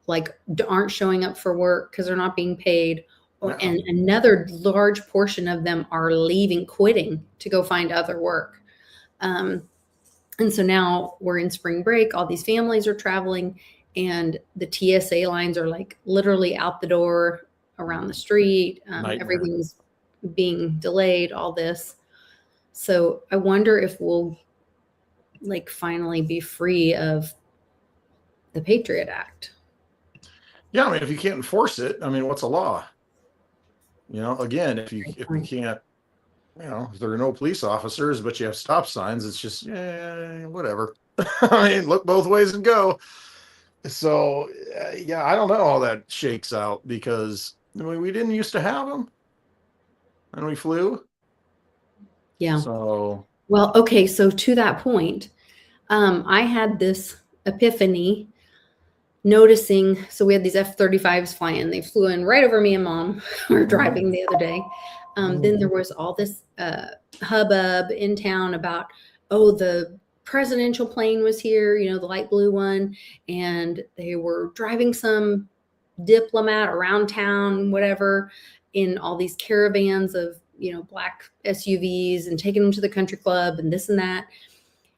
like aren't showing up for work because they're not being paid. And another large portion of them are leaving, quitting to go find other work. And so now we're in spring break. All these families are traveling, and the TSA lines are like literally out the door, around the street. Nightmare. Everything's being delayed, all this. So I wonder if we'll like finally be free of the Patriot Act. Yeah, I mean, if you can't enforce it, I mean, what's a law? Again, if you can't, if there are no police officers, but you have stop signs, it's just whatever. I mean, look both ways and go. So yeah, I don't know how that shakes out, because we didn't used to have them, and we flew. Yeah. So Well, okay. So to that point, I had this epiphany noticing. So we had these F-35s flying. They flew in right over me and Mom. We were driving the other day. Then there was all this hubbub in town about, the presidential plane was here, the light blue one, and they were driving some diplomat around town, whatever, in all these caravans of black SUVs, and taking them to the country club and this and that.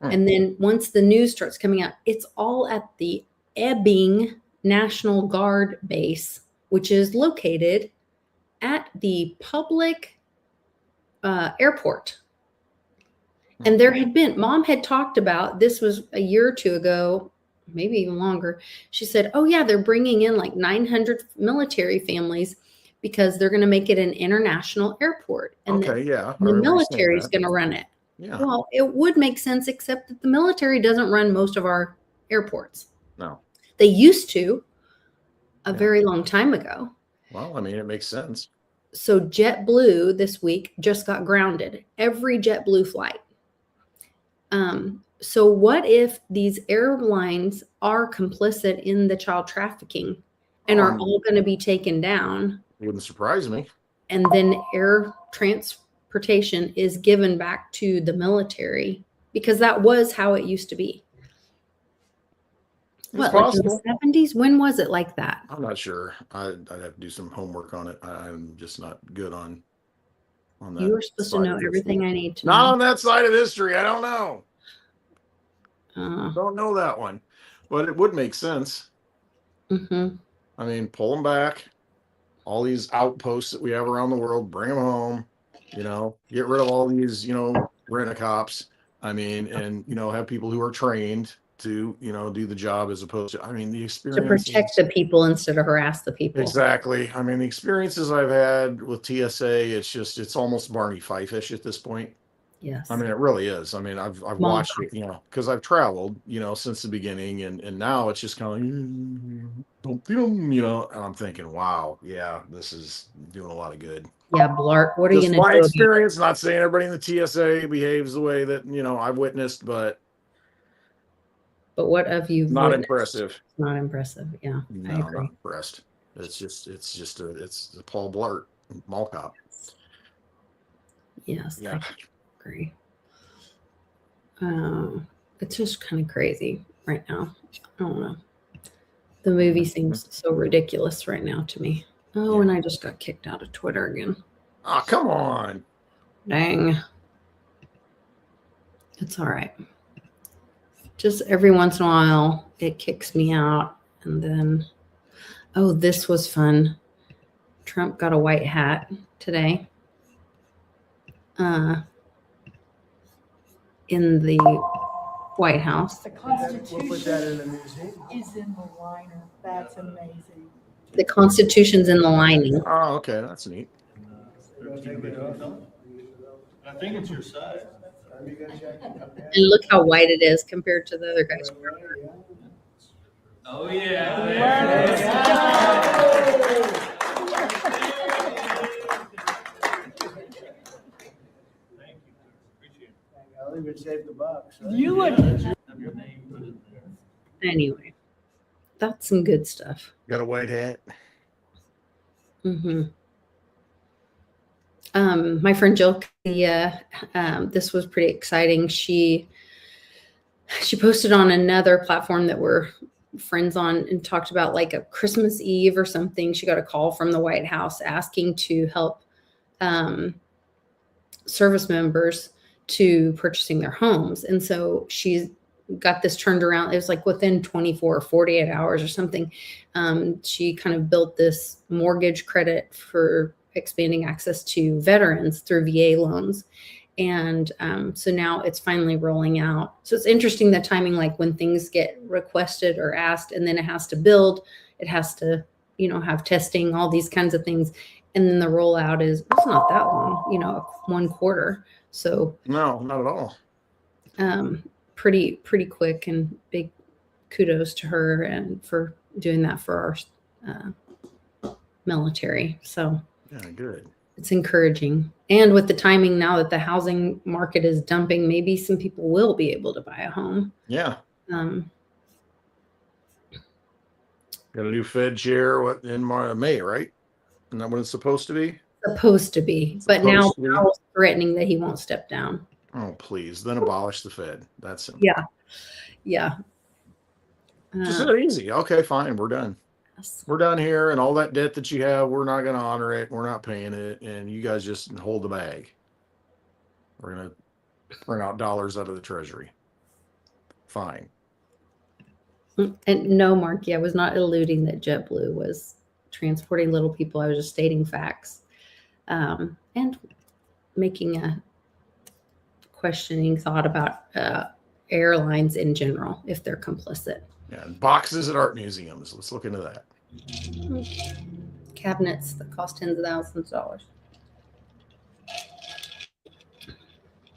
And then once the news starts coming out, it's all at the Ebbing National Guard base, which is located at the public airport. And there had been, Mom had talked about, this was a year or two ago, maybe even longer. She said, oh yeah, they're bringing in like 900 military families because they're going to make it an international airport. And okay, yeah, the military is going to run it. Yeah, Well, it would make sense, except that the military doesn't run most of our airports. no. They used to a Yeah. very long time ago. Well, I mean, it makes sense. So JetBlue this week just got grounded. Every JetBlue flight. So what if these airlines are complicit in the child trafficking and are all going to be taken down? Wouldn't surprise me. And then air transportation is given back to the military, because that was how it used to be. It's What, like in possible. the 70s? When was it like that? I'm not sure. I'd have to do some homework on it. I'm just not good on that. You were supposed to side know of history. everything I need to Not know. on that side of history. I don't know. Uh, Don't know that one, but it would make sense. mhm. I mean, pull them back. All these outposts that we have around the world, bring them home. Get rid of all these, rent-a-cops. I mean, and have people who are trained to, do the job, as opposed to, I mean, the To experience. protect the people instead of harass the people. Exactly. I mean, the experiences I've had with TSA, it's almost Barney Fife-ish at this point. Yes. I mean, it really is. I mean, I've Mall watched it, because I've traveled, since the beginning, and now it's just kind of like, boom, boom, and I'm thinking, wow, yeah, this is doing a lot of good. yeah, Blart. What are you Just going to my do about it? experience, not saying everybody in the TSA behaves the way that I've witnessed, but But what have you not witnessed? impressive. Not impressive. Yeah, I No, agree. not impressed. It's a Paul Blart mall cop. Yes, Yeah. I agree. It's just kind of crazy right now. I don't know. The movie seems so ridiculous right now to me. Oh, Yeah. and I just got kicked out of Twitter again. Oh, come on. Dang. It's all right. Just every once in a while, it kicks me out. And then, oh, this was fun. Trump got a white hat today in the White House. The We'll put that Constitution in the museum. is in the liner. That's amazing. The Constitution's in the lining. Oh, okay, that's neat. You gonna take it off? I think it's your size. You gotta check it out. And look how white it is compared to the other guys. Oh, yeah. Thank you. Appreciate it. I'll even save the bucks. Right? You would. Have your name put in there. Anyway, that's some good stuff. Got a white hat. Mm-hmm. My friend Jill, this was pretty exciting. She posted on another platform that we're friends on and talked about like a Christmas Eve or something. She got a call from the White House asking to help service members to purchasing their homes. And so she's got this turned around. It was like within 24 or 48 hours or something. She kind of built this mortgage credit for expanding access to veterans through VA loans. And so now it's finally rolling out. So it's interesting the timing, like when things get requested or asked, and then it has to build, it has to, have testing, all these kinds of things. And then the rollout it's not that long, 1 quarter. So No, not at all. pretty quick, and big kudos to her and for doing that for our military. So Yeah, good. it's encouraging. And with the timing now that the housing market is dumping, maybe some people will be able to buy a home. Yeah. Um, Got a new Fed chair in May, right? Isn't that what it's supposed to be? supposed to be, but now Supposed to be. Powell's threatening that he won't step down. Oh, please. Then abolish the Fed. That's simple. Yeah. Yeah. Just that easy. Okay, fine. We're done. Yes. We're done here, and all that debt that you have, we're not going to honor it. We're not paying it, and you guys just hold the bag. We're going to print out dollars out of the Treasury. Fine. And no, Marky, I was not alluding that JetBlue was transporting little people. I was just stating facts, and making a questioning thought about airlines in general, if they're complicit. Yeah, and boxes at art museums. Let's look into that. Cabinets that cost tens of thousands of dollars.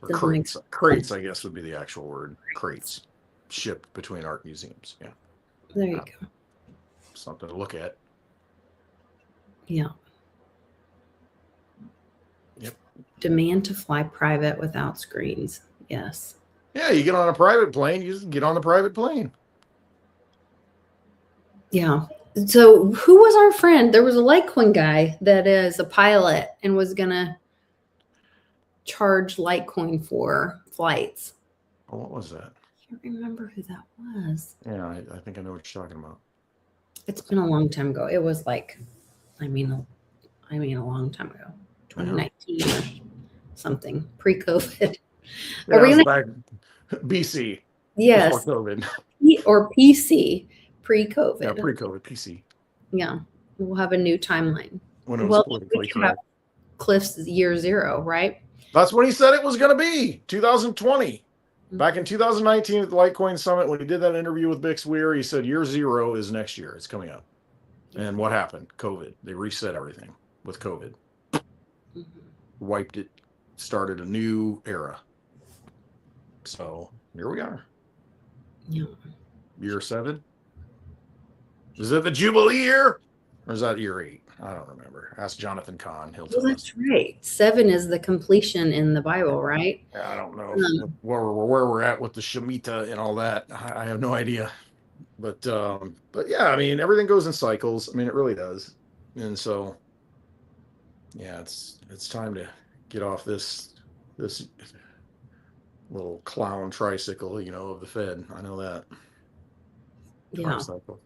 Or Doesn't make crates. Crates, I guess, would be the actual word. Crates. Shipped between art museums. Yeah. There you go. Something to look at. Yeah. Yep. Demand to fly private without screens. Yes. Yeah, you get on a private plane, you just get on the private plane. Yeah. So who was our friend? There was a Litecoin guy that is a pilot and was going to charge Litecoin for flights. Oh, what was that? I can't remember who that was. Yeah, I think I know what you're talking about. It's been a long time ago. It was like, a long time ago, 2019 or something, pre-COVID. Yeah, Are we it was gonna- back BC. Yes, Before COVID. or PC, pre-COVID. Yeah, pre-COVID PC. Yeah, we'll have a new timeline. When it was Well, politically we can have correct. Cliff's year 0, right? That's what he said it was going to be. 2020. Mhm. Back in 2019 at the Litecoin Summit, when he did that interview with Bix Weir, he said year 0 is next year. It's coming up. And what happened? COVID. They reset everything with COVID. Mhm. Wiped it. Started a new era. So here we are. Yeah. Year 7. Is it the Jubilee year? Or is that year 8? I don't remember. Ask Jonathan Kahn. He'll Well, tell us. that's right. 7 is the completion in the Bible, right? I don't know Um, where we're at with the Shemitah and all that. I have no idea. But yeah, I mean, everything goes in cycles. I mean, it really does. And so, yeah, it's time to get off this little clown tricycle, of the Fed. I know that. Yeah, Tricycle.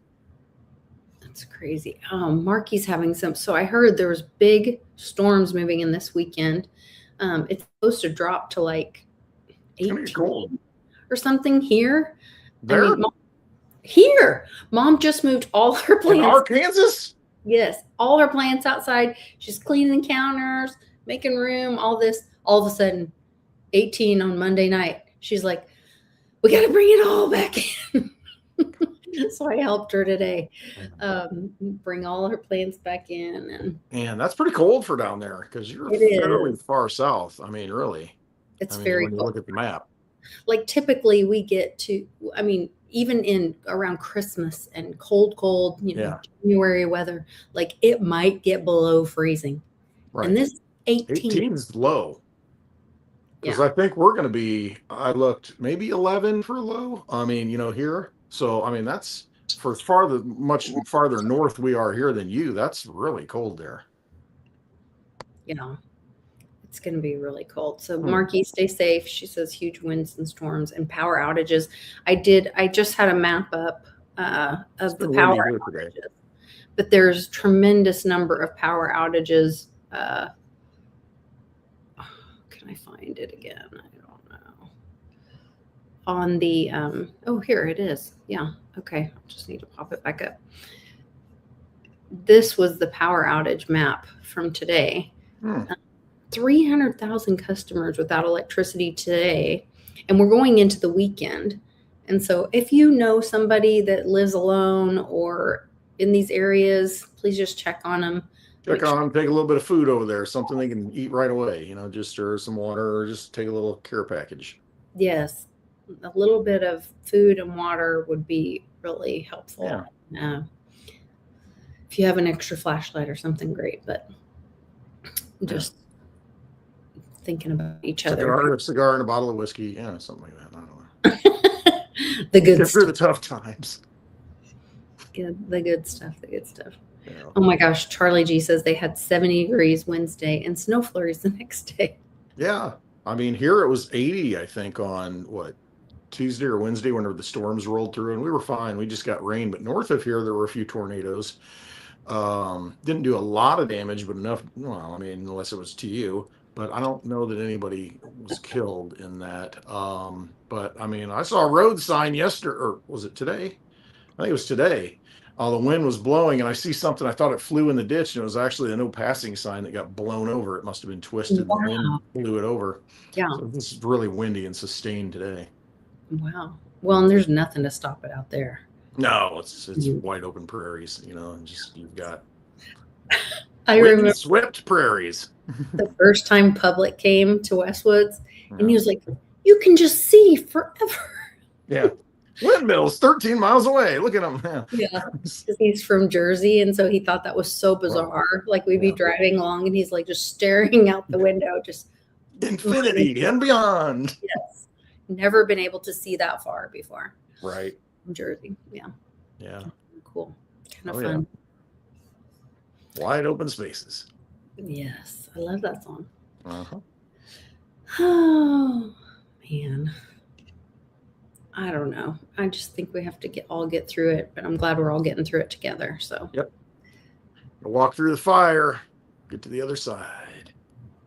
that's crazy. Marky's having some. So I heard there was big storms moving in this weekend. It's supposed to drop to like It's gonna 18 get cold. or something here. There? I mean, here, Mom just moved all her In plants. Arkansas? Yes, all her plants outside. She's cleaning the counters, making room, all this. All of a sudden, 18 on Monday night. She's like, we got to bring it all back in. So I helped her today bring all her plants back in. And that's pretty cold for down there because you're It is. fairly far south. I mean, really. It's I mean, very when you cold. look at the map. Like typically we get to, I mean, even in around Christmas and cold, Yeah. January weather, like it might get below freezing. Right. And this 18. 18's low. Because Yeah. I think we're going to be, I looked, maybe 11 for low. I mean, here. So, I mean, that's for much farther north we are here than you. That's really cold there. It's going to be really cold. So Marky, stay safe. She says huge winds and storms and power outages. I just had a map up of the been power windy here today. outages, but there's tremendous number of power outages. Can I find it again? I don't know. On the, oh, here it is. Yeah. Okay. I just need to pop it back up. This was the power outage map from today. 300,000 customers without electricity today, and we're going into the weekend. And so if you know somebody that lives alone or in these areas, please just check on them. Check on, take a little bit of food over there, something they can eat right away, just stir some water or just take a little care package. Yes, a little bit of food and water would be really helpful. Yeah. If you have an extra flashlight or something, great, but just thinking about each other. A cigar and a bottle of whiskey. Yeah, something like that. I don't know. The good Get through stuff. the tough times. The good stuff. Yeah. Oh my gosh, Charlie G says they had 70 degrees Wednesday and snow flurries the next day. Yeah. I mean, here it was 80, I think, on Tuesday or Wednesday whenever the storms rolled through, and we were fine. We just got rain. But north of here, there were a few tornadoes. Didn't do a lot of damage, but enough. Well, I mean, unless it was to you. But I don't know that anybody was killed in that. But I mean, I saw a road sign yesterday, or was it today? I think it was today. The wind was blowing, and I see something. I thought it flew in the ditch, and it was actually a no passing sign that got blown over. It must have been twisted. Wow. The wind blew it over. Yeah. So this is really windy and sustained today. Wow. Well, and there's nothing to stop it out there. No, it's wide open prairies, and just you've got I remember swept prairies. the first time Public came to Westwoods, and he was like, "You can just see forever." Yeah. Windmills 13 miles away. Look at them. Yeah. Yeah, because he's from Jersey, and so he thought that was so bizarre. Like we'd be Yeah. driving along, and he's like just staring out the window, just Infinity and beyond. yes, never been able to see that far before Right. from Jersey. Yeah, Yeah. cool, kind of Oh, yeah. fun. Wide open spaces. Yes, I love that song. Uh-huh. Oh man, I don't know. I just think we have to get through it, but I'm glad we're all getting through it together. So Walk through the fire, get to the other side,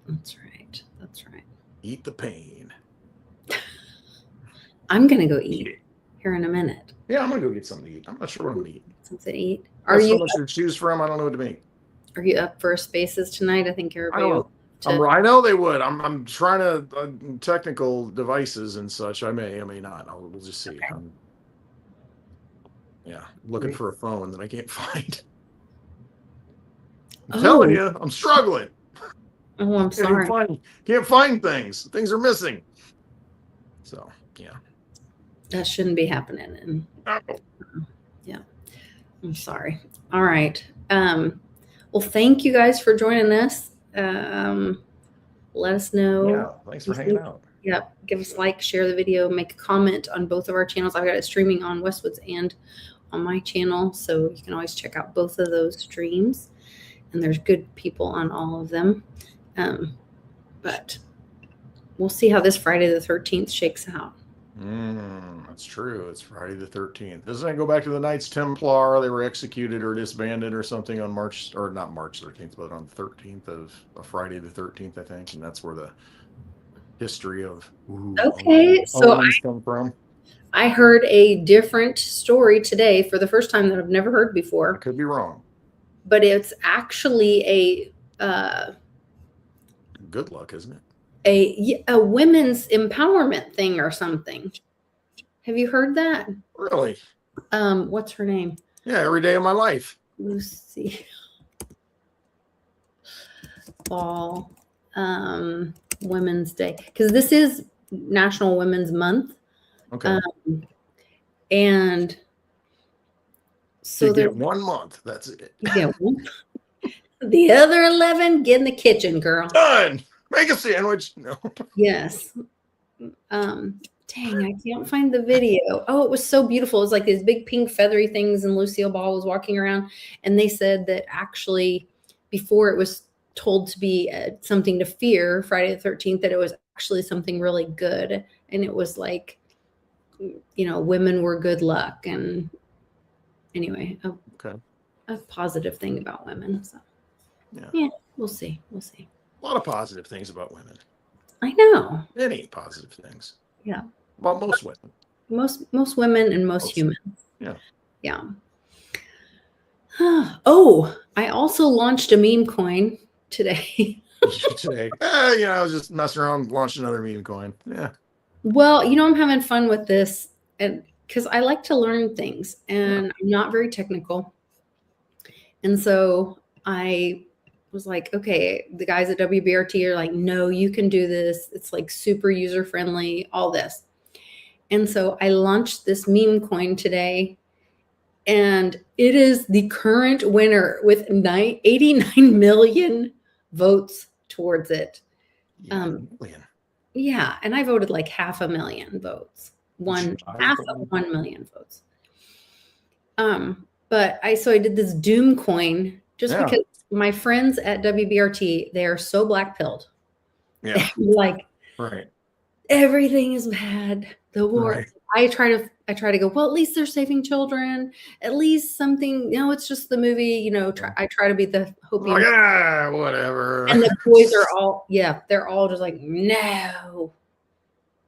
that's right. That's right. eat the pain. I'm gonna go Eat eat it. here in a minute. Yeah, I'm gonna go get something to eat. I'm not sure what I'm gonna eat. Something to eat. There's so much to choose from. I don't know what to make. Are you up for Spaces tonight? I think everybody. I don't will- I know they would. I'm trying to technical devices and such. I may not. We'll just see. Yeah, looking for a phone that I can't find. I'm telling you, I'm struggling. Oh, I'm sorry. Can't find things. Things are missing. So yeah. That shouldn't be happening. And yeah, I'm sorry. All right. Well, thank you guys for joining us. Let us know. Yeah. Thanks for hanging out. Yep. Give us a like, share the video, make a comment on both of our channels. I've got it streaming on Westwood's and on my channel. So you can always check out both of those streams. And there's good people on all of them. But we'll see how this Friday the 13th shakes out. That's true. It's Friday the 13th. Doesn't that go back to the Knights Templar? They were executed or disbanded or something on March, or not March 13th, but on the 13th of Friday the 13th, I think. And that's where the history of Okay, so Owens come from. I heard a different story today for the first time that I've never heard I before, could be wrong. but it's actually Good luck, isn't it? a women's empowerment thing or something. Have you heard that? Really? What's her name? Yeah, every day of my life. Lucy Ball. Women's Day, because this is National Women's Month. Okay. And so you there, get 1 month. That's it. yeah, the other 11 get in the kitchen, girl. Done. Make a sandwich. No. Yes. Dang, I can't find the video. Oh, it was so beautiful. It was like these big pink feathery things, and Lucille Ball was walking around, and they said that actually before it was told to be something to fear, Friday the 13th, that it was actually something really good. And it was like, you know, women were good luck. And anyway, a positive thing about women. So yeah, we'll see. We'll see. A lot of positive things about women. I know. Many positive things. Yeah. About most women. Most women and most humans. Yeah. Yeah. Oh, I also launched a meme coin today. Today. I was just messing around, launched another meme coin. Yeah. Well, I'm having fun with this, and because I like to learn things, and I'm not very technical. And so I was like, okay, the guys at WBRT are like, no, you can do this. It's like super user friendly, all this. And so I launched this meme coin today, and it is the current winner with 89 million votes towards it. Yeah, and I voted like 500,000 votes. Half of 1 million votes. But I did this doom coin just because my friends at WBRT, they are so black-pilled. Yeah. Like, right. Everything is bad. The war. Right. I try to go, well, at least they're saving children. At least something, it's just the movie, I try to be the hoping. Oh, yeah, whatever. And the boys are all, they're all just like, no,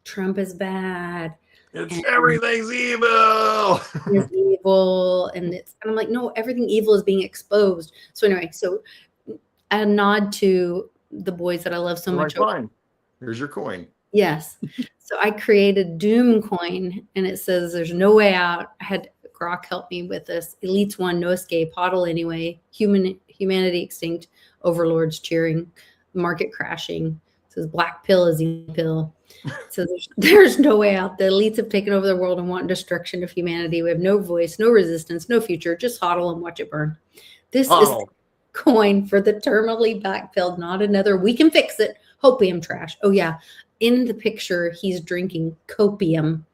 Trump is bad. Everything's evil. It's evil. And I'm like, no, everything evil is being exposed. So anyway, a nod to the boys that I love so much. Fine. Here's your coin. Yes. So I created Doom Coin, and it says there's no way out. I had Grok help me with this. Elites won, no escape, hodl anyway, humanity extinct, overlords cheering, market crashing. It says black pill is evil pill. So there's no way out. The elites have taken over the world and want destruction of humanity. We have no voice, no resistance, no future. Just hodl and watch it burn. This is coin for the terminally black pilled, not another we can fix it hopium trash. Oh yeah. In the picture, he's drinking copium.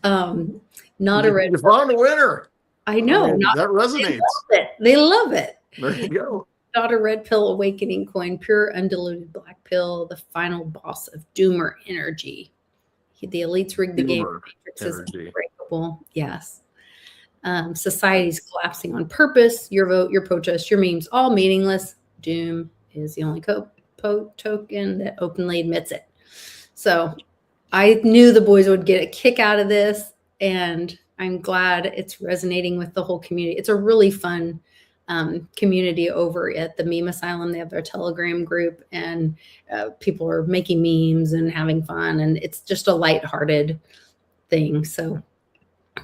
Not a red. You found a winner. I know. That resonates. They love it. There you go. Not a red pill awakening coin, pure undiluted black pill, the final boss of doomer energy. The elites rigged the game. Matrix is unbreakable. Yes. Society's collapsing on purpose. Your vote, your protest, your memes, all meaningless. Doom is the only token that openly admits it. So I knew the boys would get a kick out of this, and I'm glad it's resonating with the whole community. It's a really fun community over at the Meme Asylum. They have their Telegram group, and people are making memes and having fun, and it's just a lighthearted thing. So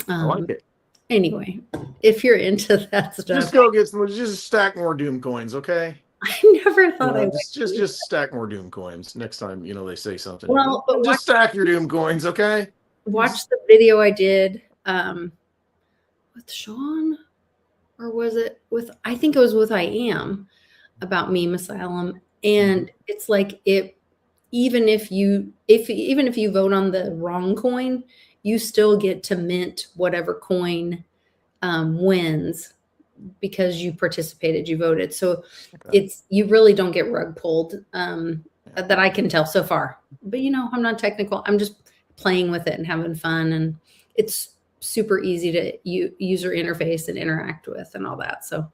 I like it. Anyway, if you're into that stuff, Just stack more Doom coins, okay? I never thought I would. Just stack more Doom coins next time, they say something. Well, but just stack your Doom coins, okay? Watch the video I did with Sean, or was it with, I think it was with I Am, about Meme Asylum. And it's like, even if you vote on the wrong coin, you still get to mint whatever coin wins, because you participated, you voted. So Okay. you really don't get rug pulled, that I can tell so far. But I'm not technical. I'm just playing with it and having fun, and it's super easy to user interface and interact with and all that. So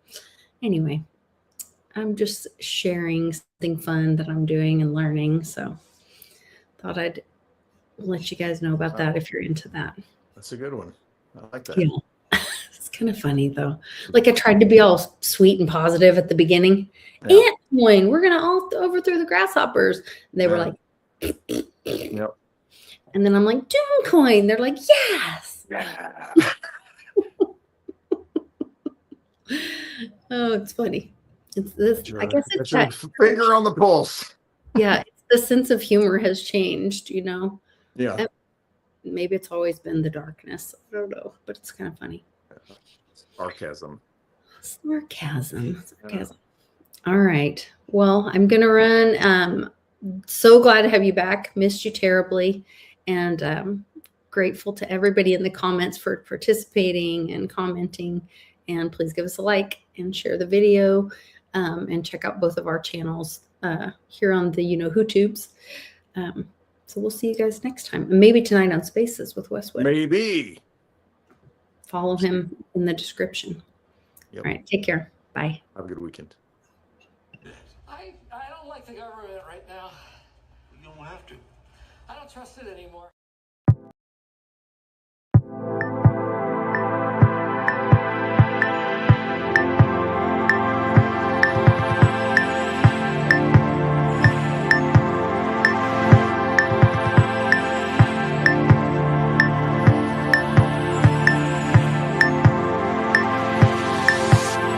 anyway, I'm just sharing something fun that I'm doing and learning. So thought I'd let you guys know about that if you're into that. That's a good one. I like that. Yeah. It's kind of funny though. Like, I tried to be all sweet and positive at the beginning. Yeah. Ant coin, we're gonna all overthrow the grasshoppers. And they were Yeah. like, Yep. and then I'm like, Doom coin. They're like, yes. Yeah. Oh, it's funny. It's this. I guess it's That's your that. finger on the pulse. Yeah, it's the sense of humor has changed. Yeah. Maybe it's always been the darkness. I don't know, but it's kind of funny. Sarcasm. Sarcasm. All right. Well, I'm gonna run. So glad to have you back. Missed you terribly, and grateful to everybody in the comments for participating and commenting. And please give us a like and share the video, and check out both of our channels here on the Who Tubes. So we'll see you guys next time, and maybe tonight on Spaces with Westwood. Maybe. Follow him in the description. Yep. All right. Take care. Bye. Have a good weekend. I don't like the government right now. You don't have to. I don't trust it anymore.